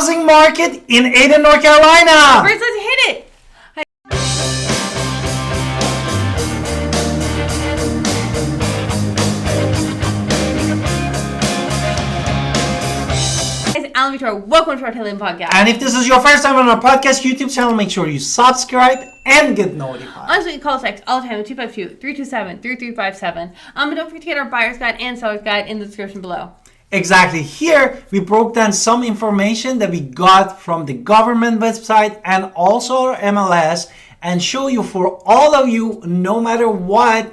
housing market in Ayden, North Carolina. First, let's hit it. Welcome to our Tailwind podcast. And if this is your first time on our podcast YouTube channel, make sure you subscribe and get notified. Honestly, call us text all the time at 252-327-3357. And don't forget to get our buyer's guide and seller's guide in the description below. Exactly. Here, we broke down some information that we got from the government website and also our MLS and show you for all of you, no matter what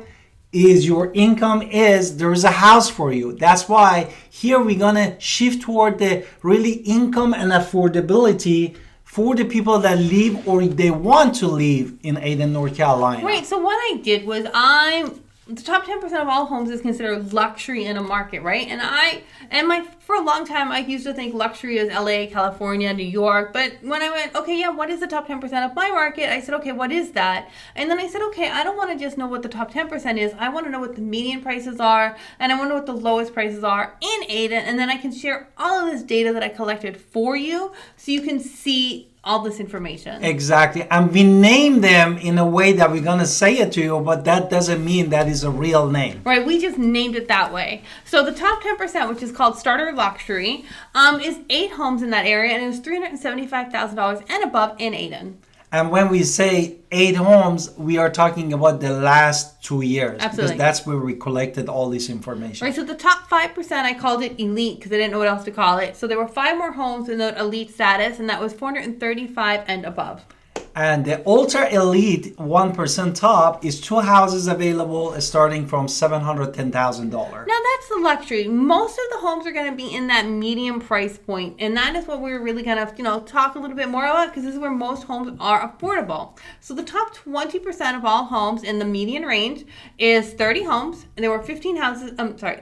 is your income is, there is a house for you. That's why here we're gonna shift toward the really income and affordability for the people that live or they want to live in Ayden, North Carolina. Right, so what I did was the top 10% of all homes is considered luxury in a market, right? For a long time, I used to think luxury is LA, California, New York. But when I went, okay, yeah, what is the top 10% of my market? I said, okay, what is that? And then I said, okay, I don't want to just know what the top 10% is. I want to know what the median prices are, and I want to know what the lowest prices are in Ayden. And then I can share all of this data that I collected for you so you can see all this information. Exactly. And we name them in a way that we're going to say it to you, but that doesn't mean that is a real name. Right. We just named it that way. So the top 10%, which is called Starter Luxury, is 8 homes in that area, and it was $375,000 and above in Ayden. And when we say 8 homes, we are talking about the last 2 years. Absolutely. Because that's where we collected all this information. Right, so the top 5%, I called it elite because I didn't know what else to call it. So there were 5 more homes in the elite status, and that was 435 and above. And the ultra elite 1% top is 2 houses available starting from $710,000. Now that's the luxury. Most of the homes are going to be in that medium price point, and that is what we're really going to, talk a little bit more about because this is where most homes are affordable. So the top 20% of all homes in the median range is 30 homes, and there were 15 houses.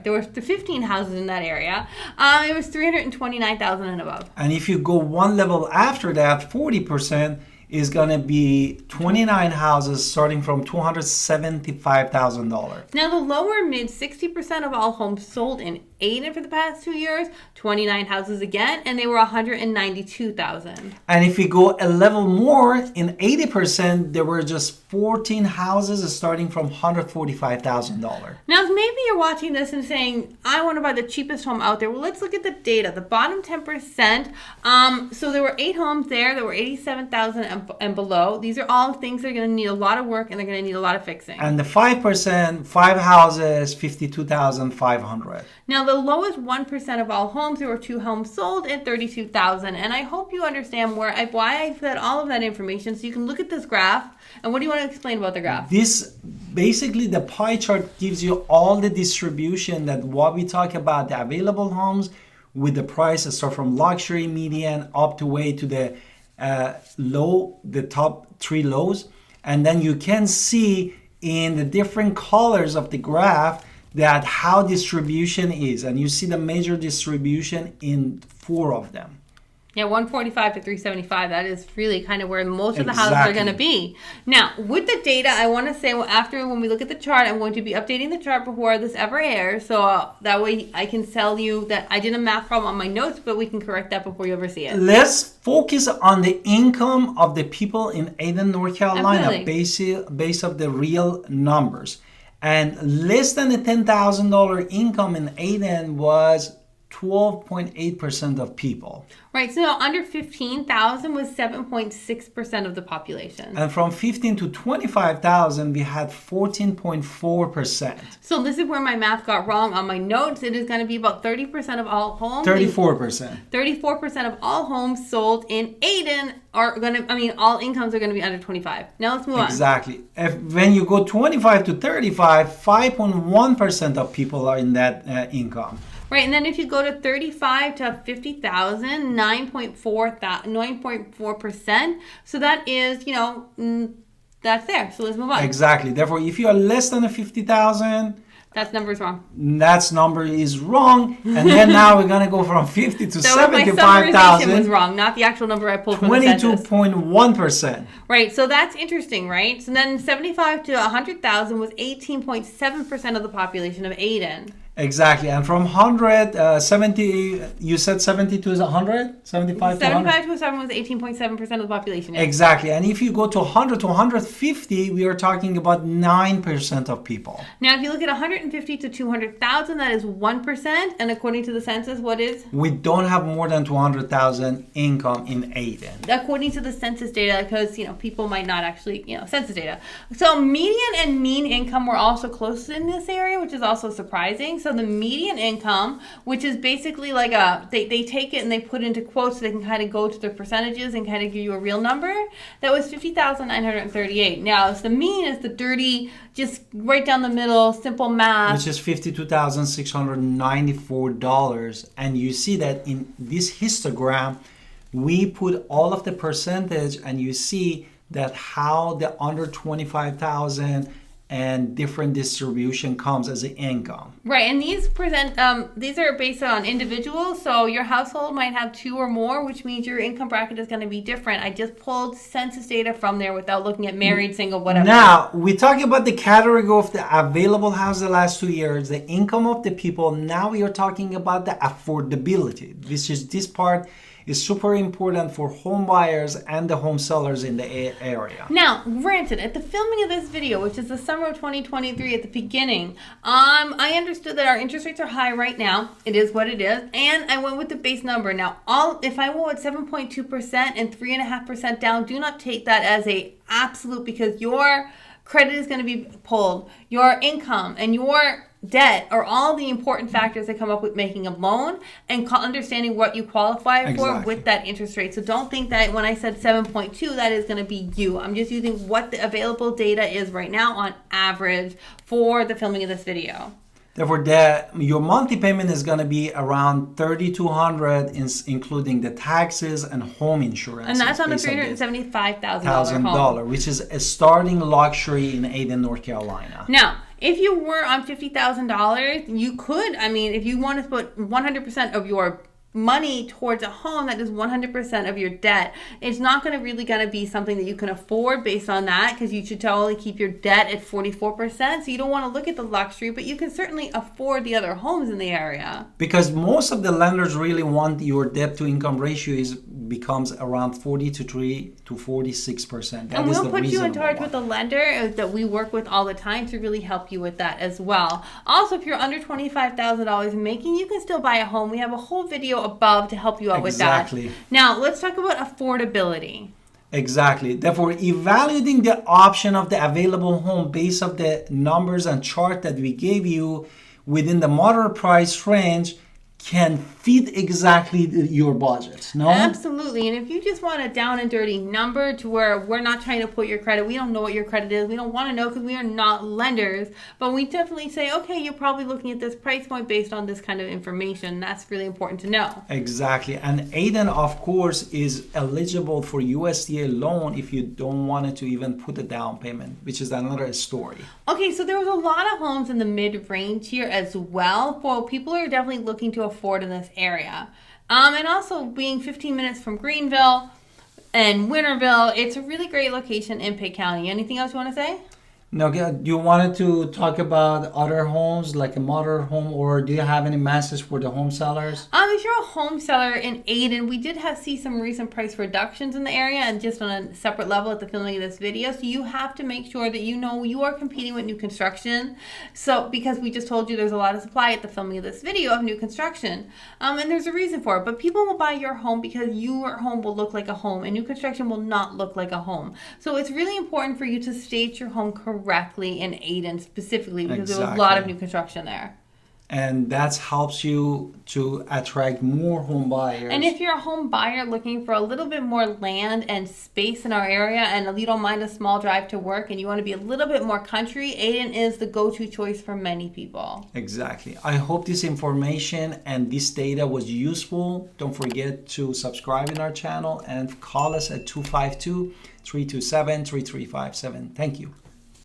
There were 15 houses in that area. It was $329,000 and above. And if you go one level after that, 40%. Is going to be 29 houses starting from $275,000. Now, the lower mid 60% of all homes sold in Ayden for the past 2 years, 29 houses again, and they were $192,000. And if we go a level more, in 80%, there were just 14 houses starting from $145,000. Now, maybe you're watching this and saying, I want to buy the cheapest home out there. Well, let's look at the data. The bottom 10%, so there were 8 homes there that were $87,000 and below. These are all things that are going to need a lot of work and they're going to need a lot of fixing. And the 5%, 5 houses, $52,500. Now, the lowest 1% of all homes, there were 2 homes sold at $32,000. And I hope you understand why I said all of that information so you can look at this graph. And what do you want to explain about the graph? This, basically, the pie chart gives you all the distribution that what we talk about, the available homes with the price that start from luxury, median, up to way to the low, the top 3 lows. And then you can see in the different colors of the graph that how distribution is, and you see the major distribution in 4 of them. Yeah, 145 to 375. That is really kind of where most of the houses are going to be. Now, with the data, I want to say, after when we look at the chart, I'm going to be updating the chart before this ever airs, so that way I can tell you that I did a math problem on my notes, but we can correct that before you ever see it. Let's focus on the income of the people in Ayden, North Carolina, based of the real numbers. And less than a $10,000 income in Ayden was 12.8% of people. Right, so under 15,000 was 7.6% of the population. And from 15 to 25,000, we had 14.4%. So this is where my math got wrong on my notes. It is going to be about 30% of all homes. 34%. 34% of all homes sold in Ayden are going to, all incomes are going to be under 25. Now let's move on. Exactly. When you go 25 to 35, 5.1% of people are in that income. Right, and then if you go to 35 to 50,000, 9.4%. So that is, that's there. So let's move on. Exactly. Therefore, if you are less than a 50,000, that number is wrong. That number is wrong. And then now we're going to go from 50 to 75,000. My summarization was wrong, not the actual number I pulled from the census. 22.1%. Right, so that's interesting, right? So then 75 to 100,000 was 18.7% of the population of Ayden. Exactly. And from 100, 70, you said 70 to 100? 75 to 100? 75 to 7 was 18.7% of the population. Yeah. Exactly. And if you go to 100 to 150, we are talking about 9% of people. Now, if you look at 150 to 200,000, that is 1%. And according to the census, what is? We don't have more than 200,000 income in Ayden. According to the census data, because, people might not actually, census data. So median and mean income were also close in this area, which is also surprising. So the median income, which is basically like they take it and they put it into quotes so they can kind of go to the percentages and kind of give you a real number. That was 50,938. Now, the mean is the dirty, just right down the middle, simple math. Which is $52,694. And you see that in this histogram, we put all of the percentage and you see that how the under 25,000 and different distribution comes as an income. Right, and these are based on individuals, so your household might have 2 or more, which means your income bracket is going to be different. I just pulled census data from there without looking at married, single, whatever. Now, we talk about the category of the available house the last 2 years, the income of the people. Now we are talking about the affordability. This part is super important for home buyers and the home sellers in the area. Now, granted, at the filming of this video, which is the summer of 2023 at the beginning, I understood that our interest rates are high right now. It is what it is. And I went with the base number. Now, if I went with 7.2% and 3.5% down, do not take that as a absolute, because your credit is going to be pulled. Your income and your debt are all the important factors that come up with making a loan and understanding what you qualify for with that interest rate. So don't think that when I said 7.2, that is going to be you. I'm just using what the available data is right now on average for the filming of this video. Therefore, your monthly payment is going to be around $3,200, including the taxes and home insurance. And that's on a $375,000 home, which is a starting luxury in Ayden, North Carolina. Now, if you were on $50,000, you could, if you want to put 100% of your money towards a home that is 100% of your debt, it's not going to be something that you can afford based on that, because you should totally keep your debt at 44%. So you don't want to look at the luxury, but you can certainly afford the other homes in the area. Because most of the lenders really want your debt to income ratio becomes around 43 to 46%. And we'll put you in charge with a lender that we work with all the time to really help you with that as well. Also, if you're under $25,000 in making, you can still buy a home. We have a whole video above to help you out with that. Now, let's talk about affordability. Exactly. Therefore, evaluating the option of the available home based on the numbers and chart that we gave you within the moderate price range can fit exactly your budget, no? Absolutely. And if you just want a down and dirty number to where we're not trying to put your credit, we don't know what your credit is, we don't want to know because we are not lenders, but we definitely say, okay, you're probably looking at this price point based on this kind of information. That's really important to know. Exactly. And Ayden, of course, is eligible for USDA loan if you don't want it to even put a down payment, which is another story. Okay, so there was a lot of homes in the mid-range here as well for people who are definitely looking to afford in this area. And also being 15 minutes from Greenville and Winterville, it's a really great location in Pitt County. Anything else you want to say? No, you wanted to talk about other homes, like a moderate home, or do you have any message for the home sellers? If you're a home seller in Ayden, we did see some recent price reductions in the area and just on a separate level at the filming of this video. So you have to make sure that you know you are competing with new construction. So because we just told you there's a lot of supply at the filming of this video of new construction. And there's a reason for it. But people will buy your home because your home will look like a home and new construction will not look like a home. So it's really important for you to stage your home correctly in Ayden specifically because there was a lot of new construction there. And that helps you to attract more home buyers. And if you're a home buyer looking for a little bit more land and space in our area and you don't mind a small drive to work and you want to be a little bit more country, Ayden is the go-to choice for many people. Exactly. I hope this information and this data was useful. Don't forget to subscribe in our channel and call us at 252-327-3357. Thank you.